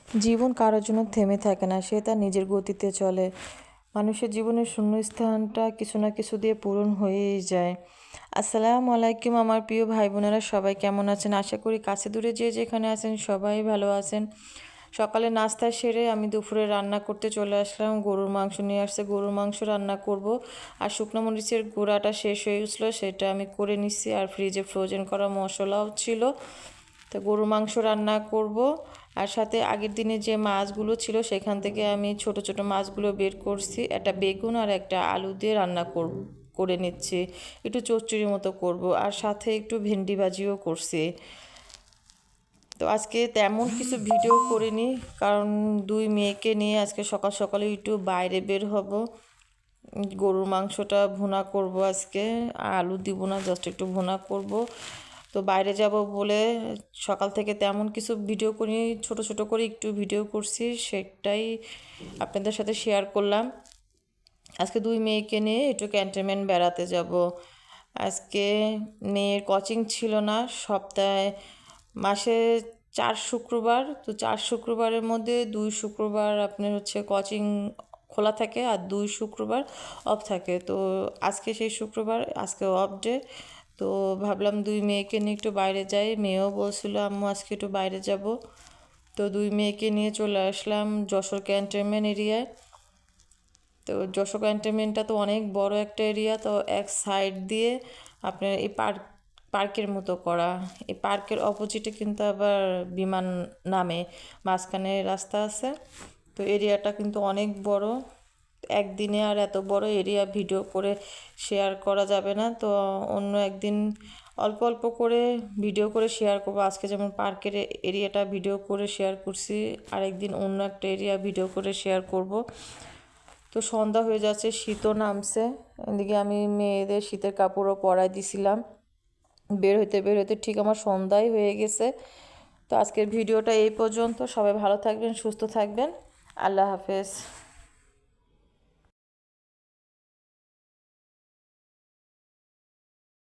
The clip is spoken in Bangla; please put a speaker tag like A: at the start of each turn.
A: জীবন কারোর জন্য থেমে থাকে না, সে তার নিজের গতিতে চলে। মানুষের জীবনের শূন্যস্থানটা কিছু না কিছু দিয়ে পূরণ হয়েই যায়। আসসালামু আলাইকুম আমার প্রিয় ভাই বোনেরা, সবাই কেমন আছেন? আশা করি কাছে দূরে যে যেখানে আছেন সবাই ভালো আছেন। সকালে নাস্তা সেরে আমি দুপুরে রান্না করতে চলে আসলাম। গরুর মাংস নিয়ে আসছে, গরুর মাংস রান্না করব। আর শুকনো মরিচের গুঁড়াটা শেষ হয়ে গেছিলো, সেটা আমি করে নিচ্ছি। আর ফ্রিজে ফ্রোজেন করা মশলাও ছিল। তো গরুর মাংস রান্না করব। আর সাথে আগের দিনে যে মাছগুলো ছিল সেখান থেকে আমি ছোট ছোট মাছগুলো বের করছি। একটা বেগুন আর একটা আলু দিয়ে রান্না করে নিচ্ছি। একটু চচ্চড়ির মতো করব, আর সাথে একটু ভেন্ডি ভাজিও করছি। তো আজকে তেমন কিছু ভিডিও করিনি, কারণ দুই মেয়েকে নিয়ে আজকে সকাল সকালে একটু বাইরে বের হব। গরুর মাংসটা ভুনা করব আজকে, আলু দিব না, জাস্ট একটু ভুনা করব। তো বাইরে যাব বলে সকাল থেকে তেমন কিছু ভিডিও করি, ছোট ছোট করে একটু ভিডিও করছি, সেটাই আপনাদের সাথে শেয়ার করলাম। আজকে দুই মেয়েকে নিয়ে একটু ক্যান্টনমেন্ট বেড়াতে যাব। আজকে মেয়ের কোচিং ছিল না, সপ্তাহে মাসে 4 শুক্রবার, তো 4 শুক্রবারের মধ্যে 2 শুক্রবার আপনার হচ্ছে কোচিং খোলা থাকে আর 2 শুক্রবার অফ থাকে। তো আজকে সেই শুক্রবার, আজকে অফ ডে। তো ভাবলাম দুই মেয়েকে নিয়ে একটু বাইরে যাই। মেয়েও বলছিল আম্মু আজকে একটু বাইরে যাব। তো দুই মেয়েকে নিয়ে চলে আসলাম যশোর ক্যান্টনমেন্ট এরিয়ায়। তো যশোর ক্যান্টনমেন্টটা তো অনেক বড় একটা এরিয়া। তো এক সাইড দিয়ে আপনার এই পার্কের মতো করা, এই পার্কের অপোজিটে কিন্তু আবার বিমান নামে, মাঝখানে রাস্তা আছে। তো এরিয়াটা কিন্তু অনেক বড়। একদিনে আর এত বড় এরিয়া ভিডিও করে শেয়ার করা যাবে না, তো অন্য একদিন অল্প অল্প করে ভিডিও করে শেয়ার করব। আজকে যেমন পার্কের এরিয়াটা ভিডিও করে শেয়ার করছি, আরেকদিন অন্য একটা এরিয়া ভিডিও করে শেয়ার করব। তো সন্ধ্যা হয়ে যাচ্ছে, শীতও নামছে। এদিকে আমি মেয়েদের শীতের কাপড়ও পরাই দিছিলাম। বের হইতে ঠিক আমার সন্ধ্যাই হয়ে গেছে। তো আজকের ভিডিওটা এই পর্যন্ত। সবাই ভালো থাকবেন, সুস্থ থাকবেন। আল্লাহ হাফেজ।